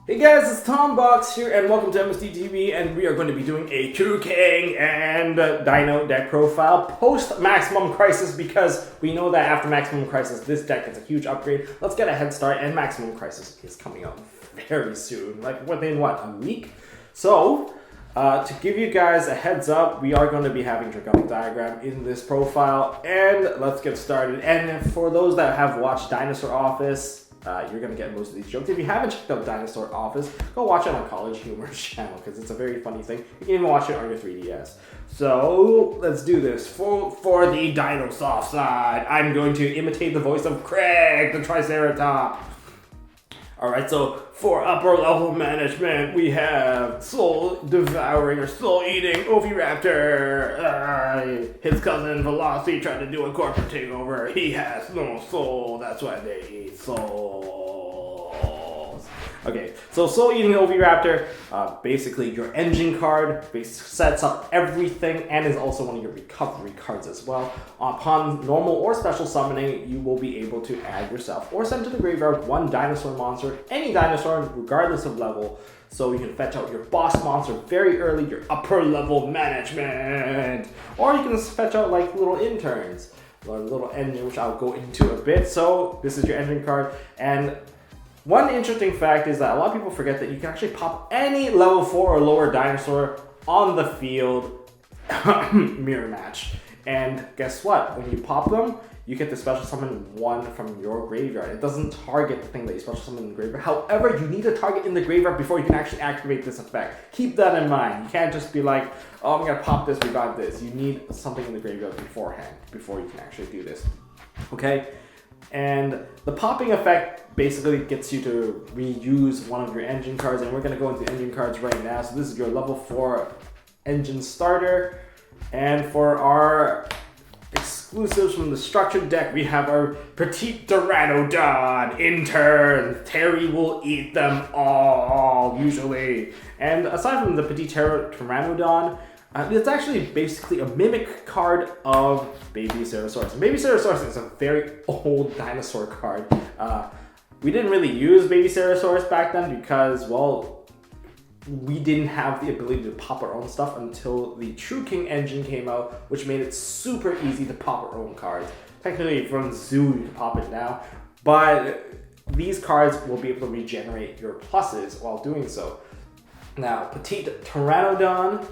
Hey guys, it's Tom Box here, and welcome to MST.TV, and we are going to be doing a True King and Dino deck profile post Maximum Crisis, because we know that after Maximum Crisis, this deck gets a huge upgrade. Let's get a head start, and Maximum Crisis is coming out very soon, like within what, a week? So, to give you guys a heads up, we are going to be having Dragonic Diagram in this profile, and let's get started. And for those that have watched Dinosaur Office, you're going to get most of these jokes. If you haven't checked out Dinosaur Office, go watch it on College Humor's channel, because it's a very funny thing. You can even watch it on your 3DS. So, let's do this. For the Dino soft side, I'm going to imitate the voice of Craig, the Triceratops. Alright, so for upper level management, we have Soul Devouring or Soul Eating Oviraptor. His cousin Velocity tried to do a corporate takeover. He has no soul, that's why they eat souls. Okay, so Soul Eating Oviraptor, basically your engine card, sets up everything and is also one of your recovery cards as well. Upon normal or special summoning, you will be able to add yourself or send to the graveyard one dinosaur monster, any dinosaur, regardless of level. So you can fetch out your boss monster very early, your upper level management, or you can fetch out like little interns, or little engine, which I'll go into a bit. So this is your engine card, and one interesting fact is that a lot of people forget that you can actually pop any level 4 or lower dinosaur on the field mirror match. And guess what? When you pop them, you get to special summon one from your graveyard. It doesn't target the thing that you special summon in the graveyard. However, you need to target in the graveyard before you can actually activate this effect. Keep that in mind. You can't just be like, oh, I'm going to pop this, we got this. You need something in the graveyard beforehand, before you can actually do this. Okay? And the popping effect basically gets you to reuse one of your engine cards, and we're going to go into engine cards right now. So this is your level 4 engine starter, and for our exclusives from the structured deck, we have our Petite Pteranodon intern. Terry will eat them all, usually. And aside from the Petite Pteranodon, it's actually basically a mimic card of Baby Ceratosaurus. And Baby Ceratosaurus is a very old dinosaur card. We didn't really use Baby Ceratosaurus back then because, well, we didn't have the ability to pop our own stuff until the True King engine came out, which made it super easy to pop our own cards. Technically, from Zoo, you can pop it now, but these cards will be able to regenerate your pluses while doing so. Now, Petite Pteranodon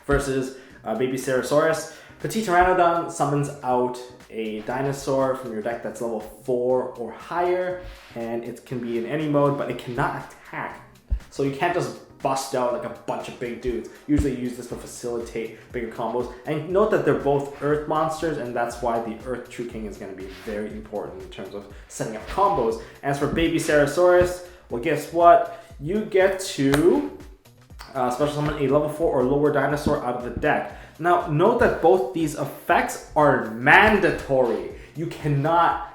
versus Baby Ceratosaurus. Petite Pteranodon summons out a dinosaur from your deck that's level 4 or higher, and it can be in any mode, but it cannot attack. So you can't just bust out like a bunch of big dudes. Usually you use this to facilitate bigger combos. And note that they're both Earth monsters, and that's why the Earth True King is going to be very important in terms of setting up combos. As for Baby Ceratosaurus, well, guess what? You get to special summon a level 4 or lower dinosaur out of the deck. Now, note that both these effects are mandatory. You cannot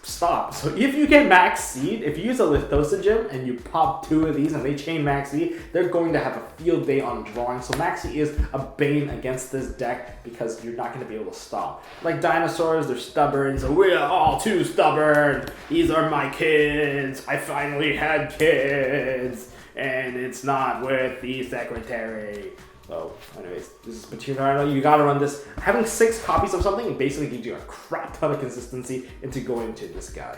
stop. So if you get Max Seed, if you use a Lithosigym and you pop 2 of these and they chain Max Seed, they're going to have a field day on drawing. So Max Seed is a bane against this deck because you're not going to be able to stop. Like dinosaurs, they're stubborn, so we're all too stubborn. These are my kids. I finally had kids. And it's not with the secretary. So, anyways, this is Petite Pteranodon. You gotta run this. Having 6 copies of something basically gives you a crap ton of consistency into going into this guy.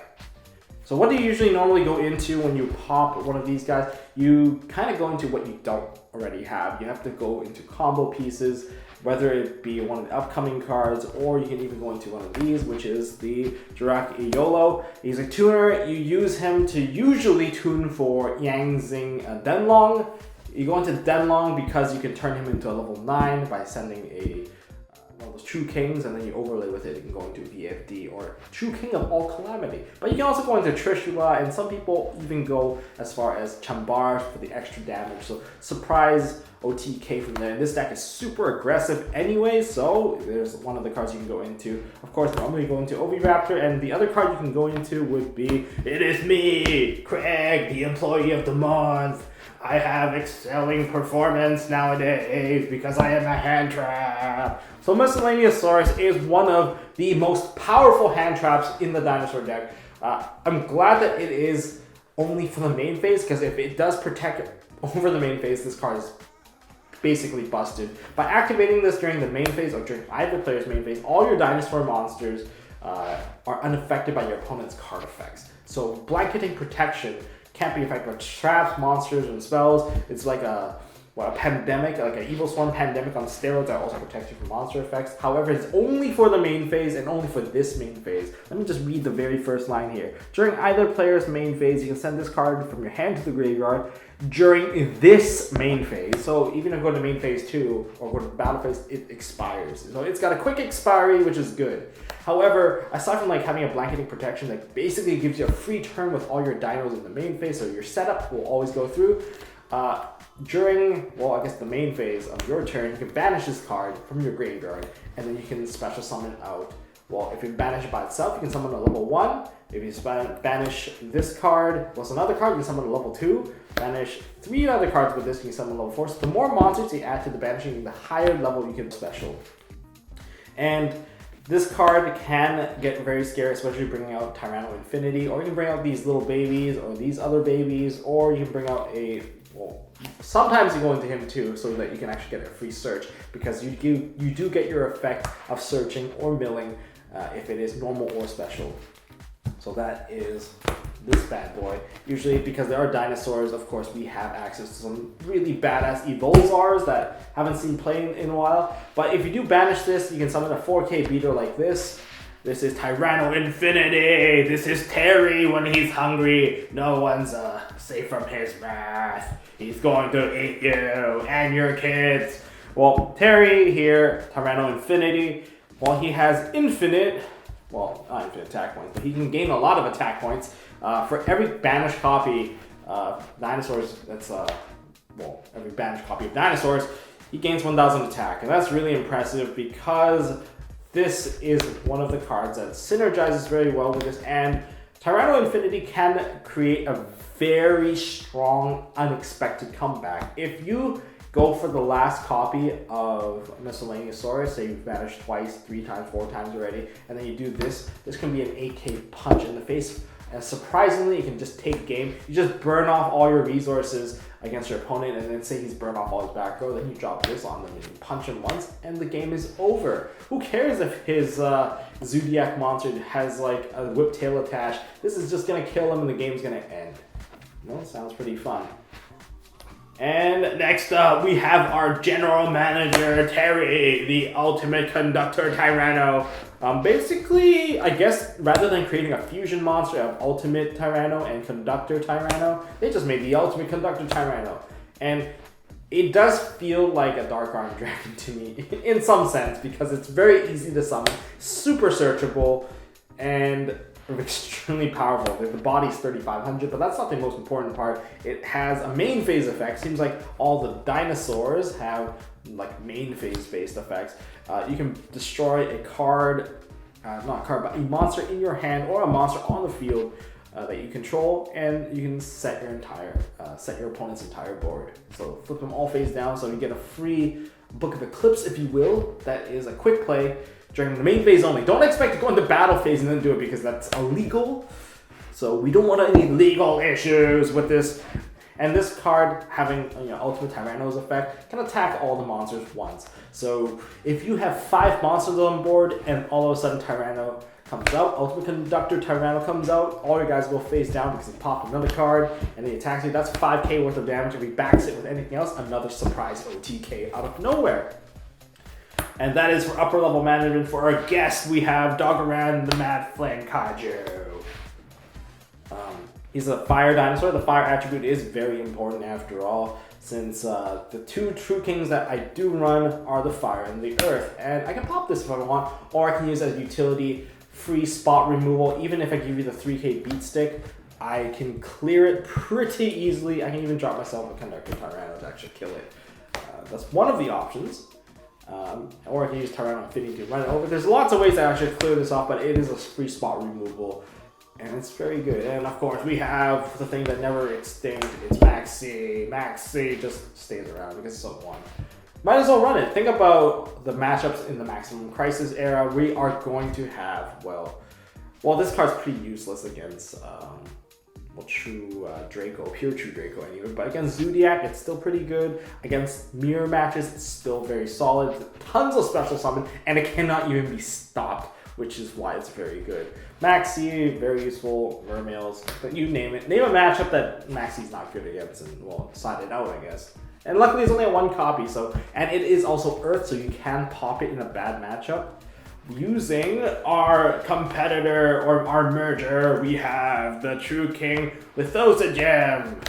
So what do you usually normally go into when you pop one of these guys? You kind of go into what you don't already have. You have to go into combo pieces, whether it be one of the upcoming cards, or you can even go into one of these, which is the Jirac Iolo. He's a tuner. You use him to usually tune for Yangzing Denlong. You go into Denlong because you can turn him into a level 9 by sending one of those True Kings, and then you overlay with it. You can go into VFD or True King of All Calamity. But you can also go into Trishula, and some people even go as far as Chambar for the extra damage. So surprise OTK from there. This deck is super aggressive anyway, so there's one of the cards you can go into. Of course, normally you go into Oviraptor, and the other card you can go into would be, it is me, Craig, the employee of the month. I have excelling performance nowadays because I am a hand trap. So Miscellaneousaurus is one of the most powerful hand traps in the dinosaur deck. I'm glad that it is only for the main phase, because if it does protect over the main phase, this card is basically busted. By activating this during the main phase or during either player's main phase, all your dinosaur monsters are unaffected by your opponent's card effects. So blanketing protection can't be affected by traps, monsters, and spells. It's like a pandemic, like an evil swarm pandemic on steroids that also protects you from monster effects. However, it's only for the main phase and only for this main phase. Let me just read the very first line here. During either player's main phase, you can send this card from your hand to the graveyard during this main phase. So even if you go to main phase 2 or go to battle phase, it expires. So it's got a quick expiry, which is good. However, aside from like having a blanketing protection that basically gives you a free turn with all your dinos in the main phase, so your setup will always go through. During, well, I guess the main phase of your turn, you can banish this card from your graveyard, and then you can special summon out. Well, if you banish it by itself, you can summon a level 1. If you banish this card plus another card, you can summon a level 2. Banish 3 other cards with this, you can summon a level 4. So the more monsters you add to the banishing, the higher level you can special. And this card can get very scary, especially bringing out Tyranno Infinity, or you can bring out these little babies, or these other babies, or you can bring out a, well, sometimes you go into him too, so that you can actually get a free search, because you do get your effect of searching or milling if it is normal or special. So that is this bad boy. Usually, because there are dinosaurs, of course, we have access to some really badass Evolzars that haven't seen play in a while. But if you do banish this, you can summon a 4K beater like this. This is Tyranno Infinity. This is Terry when he's hungry. No one's safe from his wrath. He's going to eat you and your kids. Well, Terry here, Tyranno Infinity, well, he has infinite, well, not infinite attack points, but he can gain a lot of attack points. For every banished copy of dinosaurs, that's, well, every banished copy of dinosaurs, he gains 1,000 attack. And that's really impressive because this is one of the cards that synergizes very well with this. And Tyranno Infinity can create a very strong, unexpected comeback. If you go for the last copy of Miscellaneousaurus, say you've banished twice, 3 times, 4 times already, and then you do this, this can be an 8K punch in the face. And surprisingly, you can just take game. You just burn off all your resources against your opponent, and then say he's burned off all his back row, then you drop this on them and you punch him once, and the game is over. Who cares if his Zodiac monster has like a whip tail attached? This is just gonna kill him and the game's gonna end. Well, sounds pretty fun. And next up, we have our General Manager, Terry, the Ultimate Conductor Tyranno. Basically, I guess, rather than creating a fusion monster of Ultimate Tyranno and Conductor Tyranno, they just made the Ultimate Conductor Tyranno. And it does feel like a Dark Arm Dragon to me, in some sense, because it's very easy to summon, super searchable, and extremely powerful. The body's 3,500, but that's not the most important part. It has a main phase effect. Seems like all the dinosaurs have like main phase based effects. You can destroy a card, not a card, but a monster in your hand or a monster on the field that you control, and you can set your opponent's entire board. So flip them all face down, so you get a free Book of Eclipse, if you will. That is a quick play during the main phase only. Don't expect to go into battle phase and then do it, because that's illegal. So we don't want any legal issues with this. And this card, having Ultimate Tyranno's effect, can attack all the monsters once. So if you have 5 monsters on board and all of a sudden Tyranno comes out, Ultimate Conductor Tyranno comes out, all your guys go face down because he popped another card and he attacks you. That's 5k worth of damage. If he backs it with anything else, another surprise OTK out of nowhere. And that is for upper level management. For our guest, we have Dogaran the Mad Flame Kaiju. He's a fire dinosaur. The fire attribute is very important after all, since the 2 true kings that I do run are the fire and the earth. And I can pop this if I want, or I can use it as utility, free spot removal. Even if I give you the 3k beat stick, I can clear it pretty easily. I can even drop myself a Conductor Tyranno to actually kill it. That's one of the options. Or I can use Tyranno Infinity to run it over. There's lots of ways to actually clear this off, but it is a free spot removal. And it's very good. And of course, we have the thing that never extinct. It's Maxi. Maxi just stays around because it's so fun. Might as well run it. Think about the matchups in the Maximum Crisis era. We are going to have, well, this card's pretty useless against well, true Draco, pure true Draco anyway. But against Zodiac, it's still pretty good. Against mirror matches, it's still very solid. Tons of special summon, and it cannot even be stopped, which is why it's very good. Maxi, very useful. Mermails, but you name it. Name a matchup that Maxi's not good against, and well, side it out, I guess. And luckily, it's only a 1 copy, so, and it is also Earth, so you can pop it in a bad matchup. Using our competitor or our merger, we have the True King Lithosa Gem,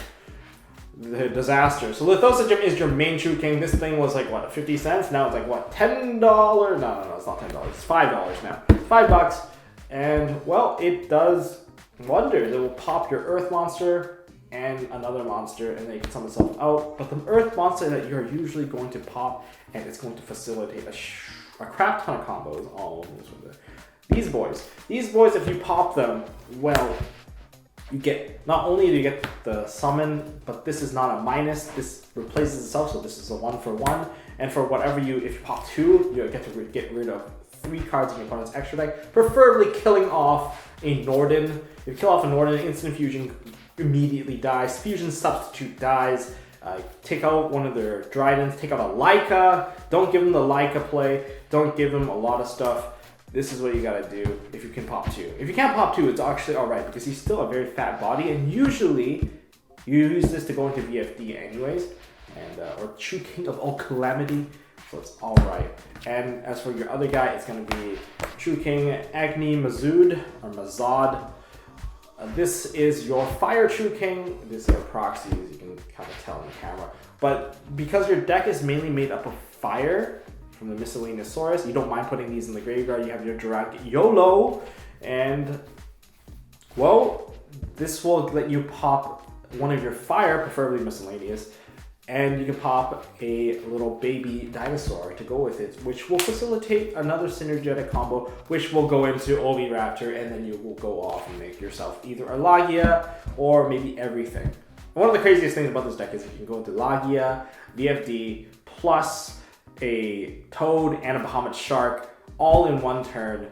the Disaster. So Lithosa Gem is your main True King. This thing was like what, 50 cents? Now it's like what, $10? No, it's not $10. It's $5 now. $5. And well, it does wonders. It will pop your Earth monster and another monster, and then you can summon itself out. But the Earth monster that you're usually going to pop, and it's going to facilitate a crap ton of combos. All these boys. These boys, if you pop them, well, you get, not only do you get the summon, but this is not a minus. This replaces itself, so this is a 1-for-1. And for whatever if you pop 2, you get to get rid of 3 cards in your opponent's extra deck, preferably killing off a Norden. If you kill off a Norden, instant fusion immediately dies. Fusion substitute dies. Take out one of their Dryadens, take out a Leica. Don't give them the Leica play. Don't give them a lot of stuff. This is what you gotta do if you can pop 2. If you can't pop 2, it's actually alright because he's still a very fat body, and usually you use this to go into VFD anyways, and or True King of All Calamity, so it's alright. And as for your other guy, it's gonna be True King Agni Mazud or Mazad. This is your Fire True King. This is your proxies, you can kind of tell in the camera. But because your deck is mainly made up of fire from the Miscellaneous Saurus, you don't mind putting these in the graveyard. You have your Durag YOLO, and well, this will let you pop one of your fire, preferably Miscellaneous, and you can pop a little baby dinosaur to go with it, which will facilitate another synergetic combo, which will go into Oviraptor, and then you will go off and make yourself either a Lagia or maybe everything. One of the craziest things about this deck is you can go into Lagia, VFD, plus a Toad and a Bahamut Shark all in one turn,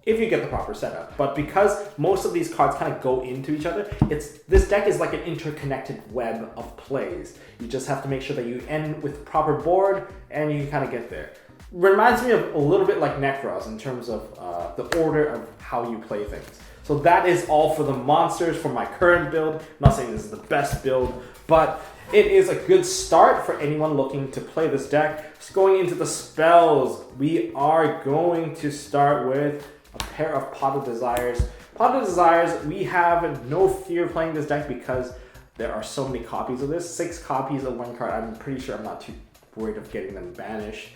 if you get the proper setup. But because most of these cards kind of go into each other, this deck is like an interconnected web of plays. You just have to make sure that you end with proper board and you kind of get there. Reminds me of a little bit like Necros in terms of the order of how you play things. So that is all for the monsters for my current build. I'm not saying this is the best build, but it is a good start for anyone looking to play this deck. Just going into the spells, we are going to start with a pair of Pot of Desires. Pot of Desires, we have no fear playing this deck because there are so many copies of this. 6 copies of 1 card. I'm pretty sure I'm not too worried of getting them banished.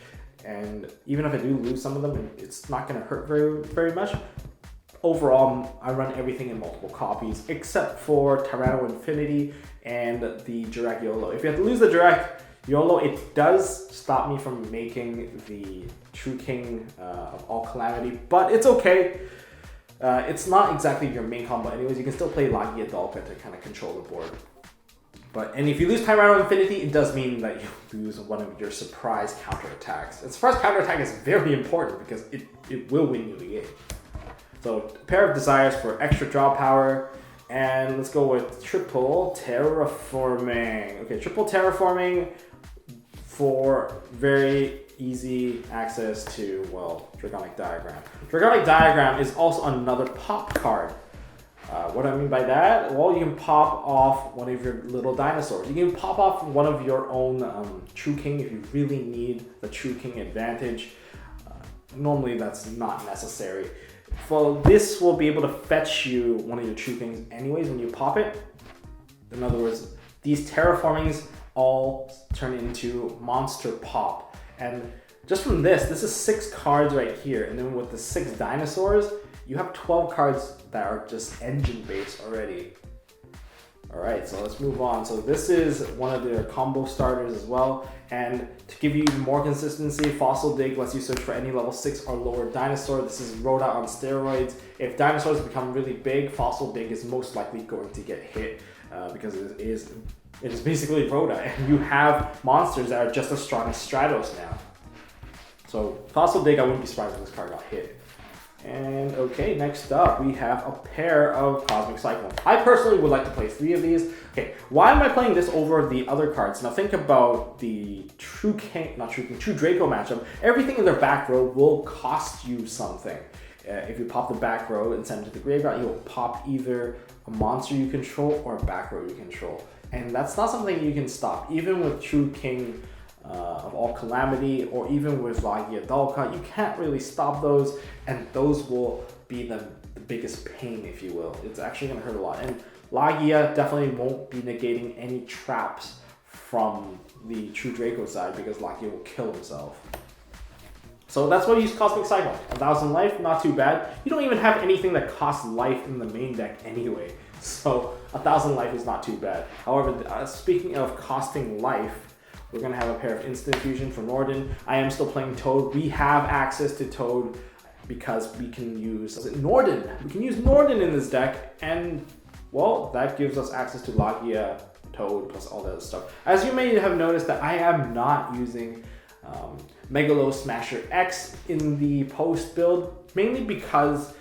And even if I do lose some of them, it's not going to hurt very much. Overall, I run everything in multiple copies except for Tyranno Infinity and the Direct YOLO. If you have to lose the Direct YOLO, it does stop me from making the True King of All Calamity, but it's okay. It's not exactly your main combo anyways. You can still play Lagia Dolphin to kind of control the board. And if you lose Tyranno Infinity, it does mean that you lose one of your surprise counterattacks. And surprise counterattack is very important because it will win you the game. So, a pair of Desires for extra draw power, and let's go with triple Terraforming. Okay, triple Terraforming for very easy access to, well, Dragonic Diagram. Dragonic Diagram is also another pop card. What do I mean by that? Well, you can pop off one of your little dinosaurs. You can pop off one of your own True King if you really need the True King advantage. Normally that's not necessary. Well, this will be able to fetch you one of your True Kings anyways when you pop it. In other words, these terraformings all turn into monster pop. And just from this is 6 cards right here. And then with the 6 dinosaurs, you have 12 cards that are just engine based already. Alright, so let's move on. So this is one of their combo starters as well. And to give you even more consistency, Fossil Dig lets you search for any level 6 or lower dinosaur. This is Rhoda on steroids. If dinosaurs become really big, Fossil Dig is most likely going to get hit because it is basically Rhoda. And you have monsters that are just as strong as Stratos now. So Fossil Dig, I wouldn't be surprised if this card got hit. And Okay, next up we have a pair of Cosmic Cyclones. I personally would like to play 3 of these. Okay, why am I playing this over the other cards? Now think about the True Draco matchup. Everything in their back row will cost you something. If you pop the back row and send it to the graveyard, you will pop either a monster you control or a back row you control. And that's not something you can stop. Even with True King of All Calamity, or even with Lagia Dalka, you can't really stop those, and those will be the biggest pain, if you will. It's actually going to hurt a lot. And Lagia definitely won't be negating any traps from the True Draco side, because Lagia will kill himself. So that's why you use Cosmic Cyclone. 1000 life, not too bad. You don't even have anything that costs life in the main deck anyway, so 1000 life is not too bad. However, speaking of costing life, we're going to have a pair of Instant Fusion for Norden. I am still playing Toad. We have access to Toad because we can use Norden. We can use Norden in this deck, and well, that gives us access to Lagia, Toad, plus all that other stuff. As you may have noticed that I am not using Megalo Smasher X in the post build, mainly because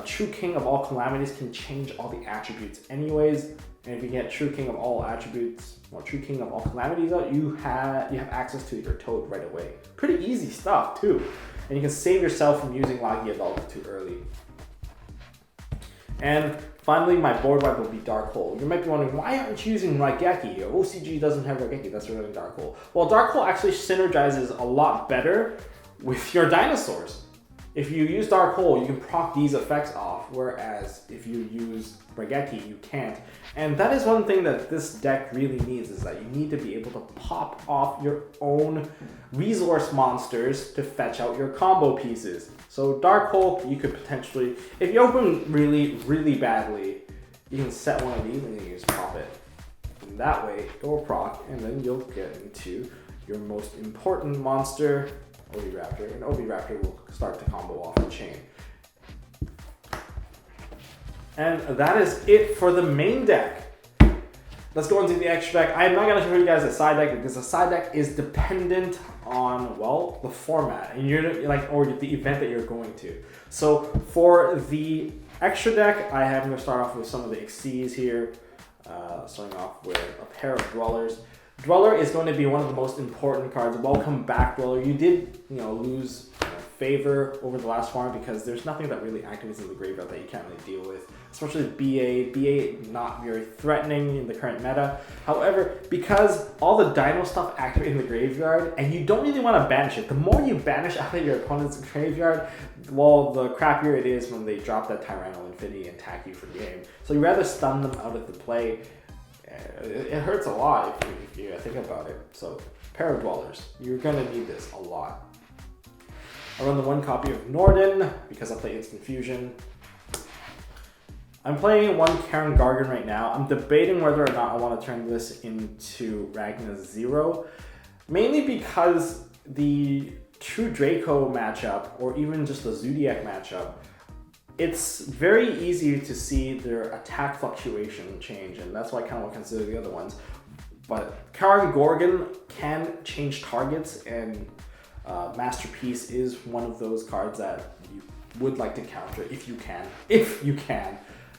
True King of All Calamities can change all the attributes anyways. And if you get True King of All Attributes, or True King of All Calamities out, you have access to your Toad right away. Pretty easy stuff too. And you can save yourself from using Lagia Dalka too early. And finally, my board wipe will be Dark Hole. You might be wondering, why aren't you using Raigeki? OCG doesn't have Raigeki, that's running Dark Hole. Well, Dark Hole actually synergizes a lot better with your dinosaurs. If you use Dark Hole, you can proc these effects off, whereas if you use Raigeki, you can't. And that is one thing that this deck really needs, is that you need to be able to pop off your own resource monsters to fetch out your combo pieces. So Dark Hole, you could potentially, if you open really, really badly, you can set one of these and you just pop it. And that way, it will proc, and then you'll get into your most important monster, Oviraptor, and Oviraptor will start to combo off the chain. And that is it for the main deck. Let's go into the extra deck. I'm not going to show you guys the side deck, because the side deck is dependent on, well, the format and or the event that you're going to. So for the extra deck, I'm going to start off with some of the Xyzs here. Starting off with a pair of Dwellers. Dweller is going to be one of the most important cards. Welcome back, Dweller. You did, lose favor over the last farm because there's nothing that really activates in the graveyard that you can't really deal with. Especially with BA. BA not very threatening in the current meta. However, because all the Dino stuff activate in the graveyard, and you don't really want to banish it. The more you banish out of your opponent's graveyard, well, the crappier it is when they drop that Tyranno Infinity and attack you for the game. So you rather stun them out of the play. It hurts a lot if you think about it. So, pair of Dwellers. You're going to need this a lot. I run the one copy of Norden because I play Instant Fusion. I'm playing one Karen Gargan right now. I'm debating whether or not I want to turn this into Ragna Zero. Mainly because the True Draco matchup, or even just the Zodiac matchup, it's very easy to see their attack fluctuation change, and that's why I kind of want to consider the other ones. But Karen Gorgon can change targets, and Masterpiece is one of those cards that you would like to counter if you can.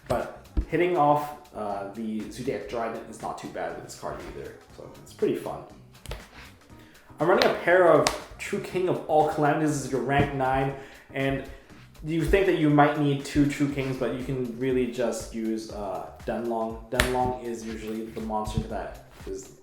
But hitting off the Zodiac Trident is not too bad with this card either, so it's pretty fun. I'm running a pair of True King of All Calamities. This is your rank 9, and you think that you might need 2 True Kings, but you can really just use Denlong. Denlong is usually the monster that is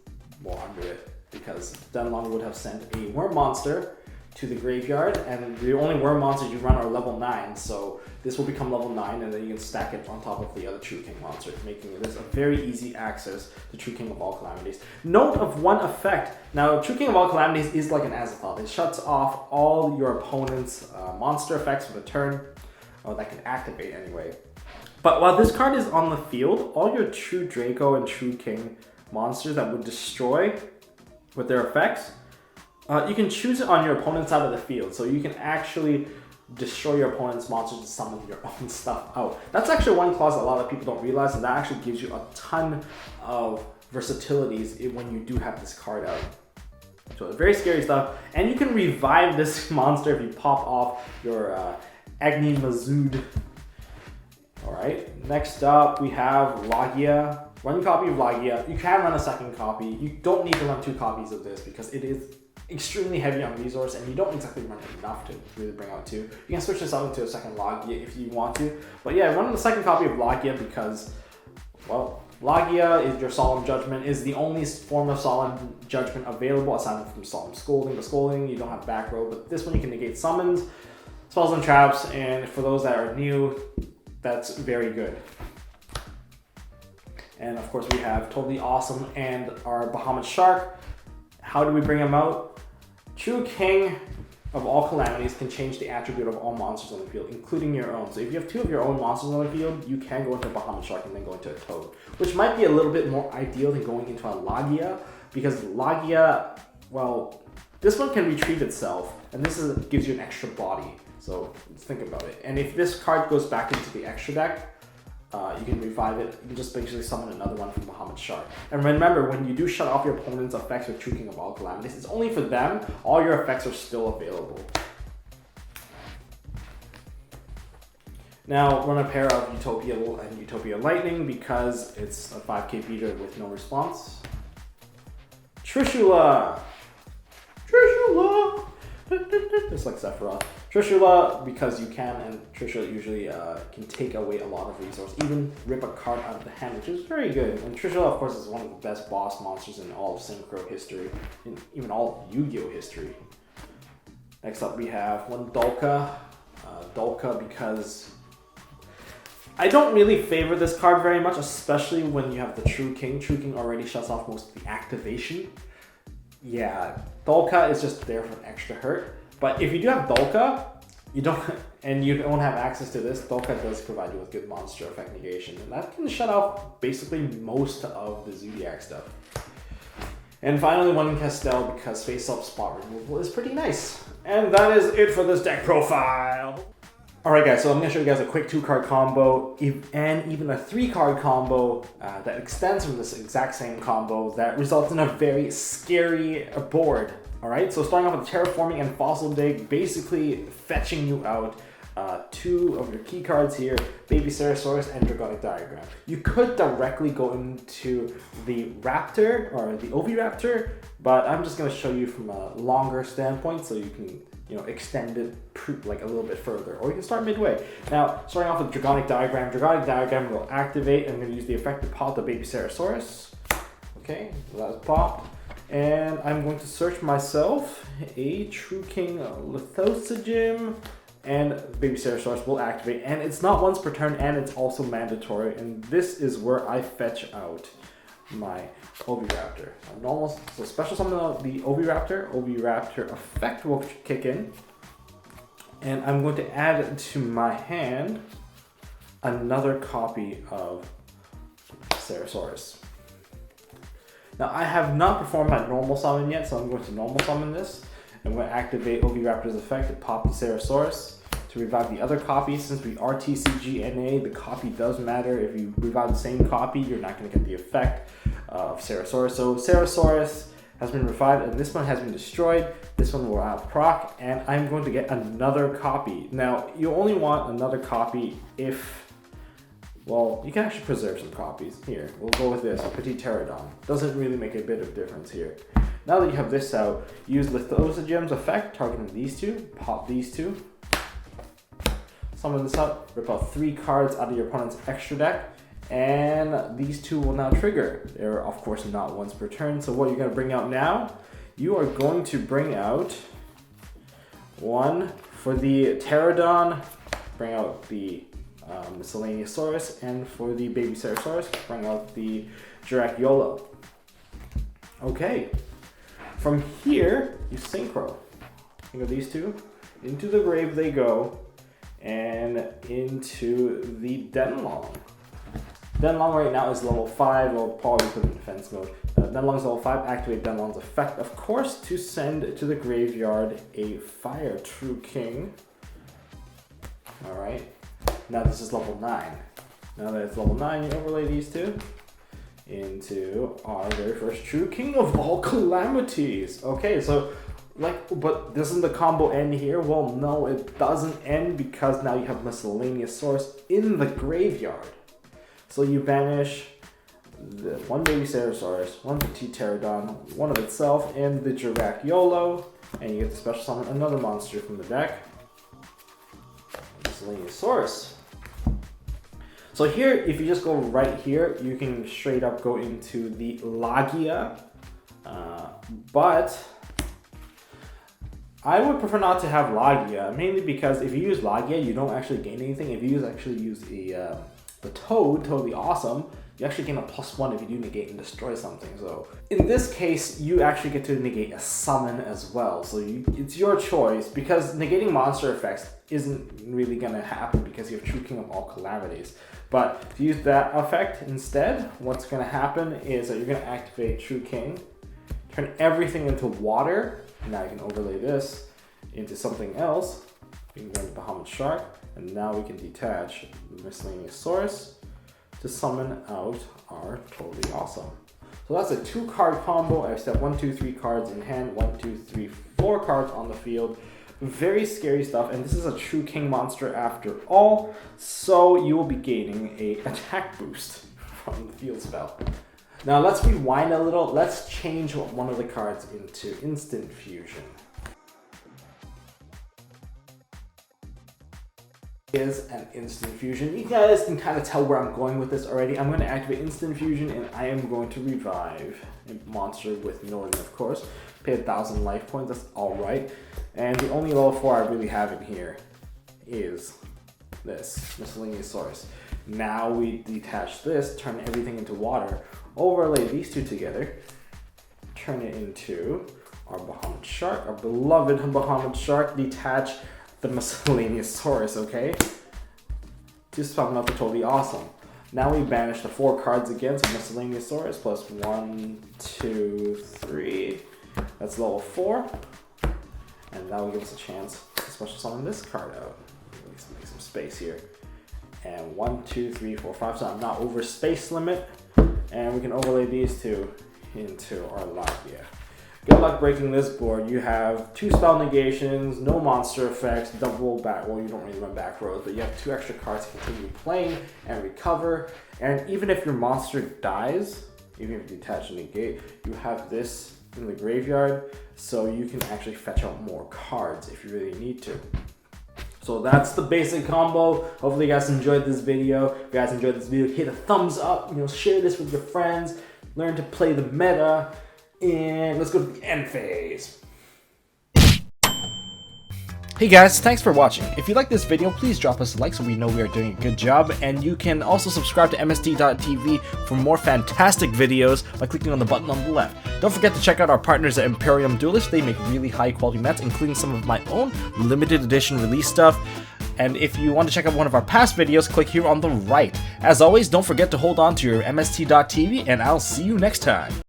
more under it, because Denlong would have sent a worm monster to the graveyard, and the only worm monsters you run are level 9, so this will become level 9, and then you can stack it on top of the other True King monster, making this a very easy access to True King of All Calamities. Note of one effect. Now, True King of All Calamities is like an Azathoth. It shuts off all your opponent's monster effects for the turn, or that can activate anyway. But while this card is on the field, all your True Draco and True King monsters that would destroy with their effects, you can choose it on your opponent's side of the field, so you can actually destroy your opponent's monsters to summon your own stuff out. That's actually one clause a lot of people don't realize, and that actually gives you a ton of versatilities when you do have this card out. So very scary stuff, and you can revive this monster if you pop off your Agni Mazood. Alright, next up we have Lagia. Run a copy of Lagia. You can run a second copy. You don't need to run 2 copies of this because it is extremely heavy on resource and you don't exactly run enough to really bring out 2. You can switch this out into a second Lagia if you want to. But yeah, run the second copy of Lagia because, well, Lagia is your Solemn Judgment, is the only form of Solemn Judgment available aside from Solemn Scolding. The Scolding, you don't have back row, but this one you can negate summons, spells and traps, and for those that are new, that's very good. And of course we have Totally Awesome and our Bahamut Shark. How do we bring him out? True King of all calamities can change the attribute of all monsters on the field, including your own. So if you have 2 of your own monsters on the field, you can go into a Bahamut Shark and then go into a Toad, which might be a little bit more ideal than going into a Lagia, because Lagia, well, this one can retrieve itself, and this gives you an extra body. So think about it. And if this card goes back into the extra deck, you can revive it. You can just basically summon another one from Bahamut Shark. And remember, when you do shut off your opponent's effects with True King of all calamities, it's only for them. All your effects are still available. Now, run a pair of Utopia and Utopia Lightning because it's a 5k beater with no response. Trishula! Trishula! Just like Sephiroth. Trishula, because you can, and Trishula usually can take away a lot of resource, even rip a card out of the hand, which is very good. And Trishula, of course, is one of the best boss monsters in all of Synchro history, in even all of Yu-Gi-Oh history. Next up we have one Dolka. Dolka because I don't really favor this card very much, especially when you have the True King. True King already shuts off most of the activation. Yeah, Dolka is just there for an extra hurt. But if you do have Dolka, you don't have access to this, Dolka does provide you with good monster effect negation, and that can shut off basically most of the Zodiac stuff. And finally, one Castel because face-up spot removal is pretty nice. And that is it for this deck profile. Alright guys, so I'm going to show you guys a quick 2-card combo and even a 3-card combo that extends from this exact same combo that results in a very scary board. Alright, so starting off with Terraforming and Fossil Dig, basically fetching you out 2 of your key cards here, Baby Ceratosaurus and Dragonic Diagram. You could directly go into the Raptor or the Oviraptor, but I'm just going to show you from a longer standpoint so you can extend it like a little bit further, or you can start midway. Now, starting off with Dragonic Diagram. Dragonic Diagram will activate. I'm going to use the effect to pop the Baby Ceratosaurus. Okay, so that's popped. And I'm going to search myself a True King Lithosagim, and Baby Ceratosaurus will activate. And it's not once per turn, and it's also mandatory. And this is where I fetch out my Oviraptor. So special summon the Oviraptor effect will kick in. And I'm going to add to my hand another copy of Ceratosaurus. Now I have not performed my normal summon yet, so I'm going to normal summon this. I'm going to activate Oviraptor's effect to pop the Ceratosaurus. To revive the other copy, since we are TCGNA, the copy does matter. If you revive the same copy, you're not going to get the effect of Ceratosaurus. So Ceratosaurus has been revived, and this one has been destroyed. This one will have proc, and I'm going to get another copy. Now, you only want another copy if, well, you can actually preserve some copies. Here, we'll go with this, a Petit Pterodon. Doesn't really make a bit of difference here. Now that you have this out, use Lithosagem's effect, targeting these 2, pop these 2. Summon this up, rip out 3 cards out of your opponent's extra deck, and these 2 will now trigger. They're of course not once per turn, so what you're going to bring out now, you are going to bring out 1 for the Pterodon, bring out the Miscellaneousaurus, and for the Baby Ceratosaurus, bring out the Dracula. Okay, from here, you Synchro. Think of these 2, into the grave they go, and into the Denlong. Denlong right now is level 5, we'll probably put it in defense mode. Denlong's level 5, activate Denlong's effect, of course, to send to the graveyard a Fire True King. Alright, now this is level 9. Now that it's level 9, you overlay these 2 into our very first True King of all calamities. Okay, so But doesn't the combo end here? Well, no, it doesn't end because now you have Miscellaneous Source in the graveyard. So you banish the one baby Ceratosaurus, one petite pterodon, one of itself, and the Jirac YOLO, and you get to special summon another monster from the deck. Miscellaneous Source. So here, if you just go right here, you can straight up go into the Lagia, but I would prefer not to have Lagia, mainly because if you use Lagia, you don't actually gain anything. If you actually use the Toad, totally awesome, you actually gain a +1 if you do negate and destroy something. So in this case, you actually get to negate a summon as well. So it's your choice, because negating monster effects isn't really going to happen because you have True King of all calamities. But if you use that effect instead, what's going to happen is that you're going to activate True King, turn everything into water. Now you can overlay this into something else. We can go into Bahamut Shark, and now we can detach the Miscellaneous Source to summon out our Totally Awesome. So that's a 2-card combo. I still have 1, 2, 3 cards in hand, 1, 2, 3, 4 cards on the field. Very scary stuff, and this is a True King monster after all, so you will be gaining a attack boost from the field spell. Now let's rewind a little. Let's change one of the cards into Instant Fusion. Is an Instant Fusion. You guys can kind of tell where I'm going with this already. I'm going to activate Instant Fusion, and I am going to revive a monster with Northern, of course. Pay 1,000 life points, that's alright. And the only level 4 I really have in here is this, Miscellaneous Source. Now we detach this, turn everything into water, overlay these two together, turn it into our Bahamut Shark, our beloved Bahamut Shark, detach the Miscellaneous Source, okay? To summon up the Totally Awesome. Now we banish the 4 cards again, so Miscellaneous Source plus 1, 2, 3. That's level 4. And that will give us a chance to special summon this card out. Make some space here. And 1, 2, 3, 4, 5. So I'm not over space limit. And we can overlay these two into our Lagia. Good luck breaking this board. You have 2 spell negations, no monster effects, double back. Well, you don't really run back rows, but you have 2 extra cards to continue playing and recover. And even if your monster dies, even if you detach and negate, you have this in the graveyard, so you can actually fetch out more cards if you really need to. So that's the basic combo. Hopefully you guys enjoyed this video. If you guys enjoyed this video, hit a thumbs up, share this with your friends, learn to play the meta, and let's go to the end phase. Hey guys, thanks for watching. If you like this video, please drop us a like so we know we are doing a good job, and you can also subscribe to MST.TV for more fantastic videos by clicking on the button on the left. Don't forget to check out our partners at Imperium Duelist. They make really high quality mats, including some of my own limited edition release stuff. And if you want to check out one of our past videos, click here on the right. As always, don't forget to hold on to your MST.TV, and I'll see you next time.